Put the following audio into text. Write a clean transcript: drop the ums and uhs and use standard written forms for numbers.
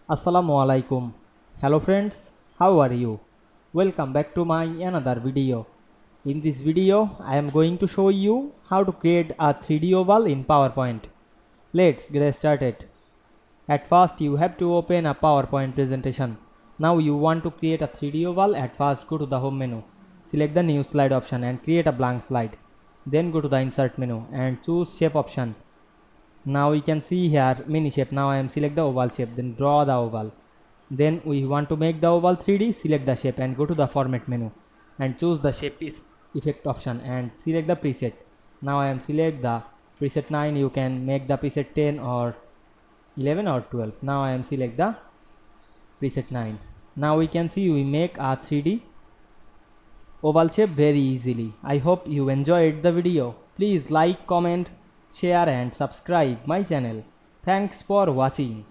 Assalamu Walaikum. Hello friends, how are you? Welcome back to my another video. In this video, I am going to show you how to create a 3D oval in PowerPoint. Let's get started. At first, you have to open a PowerPoint presentation. Now you want to create a 3D oval. At first, go to the home menu. Select the new slide option and create a blank slide. Then go to the insert menu and choose shape option. Now you can see here mini shape. Now I am select the oval shape, then draw the oval. Then we want to make the oval 3D, select the shape and go to the format menu and choose the shape is effect option and select the preset. Now I am select the preset 9. You can make the preset 10 or 11 or 12. Now I am select the preset 9. Now we can see we make a 3D oval shape very easily. I hope you enjoyed the video. Please like, comment, share and subscribe my channel. Thanks for watching.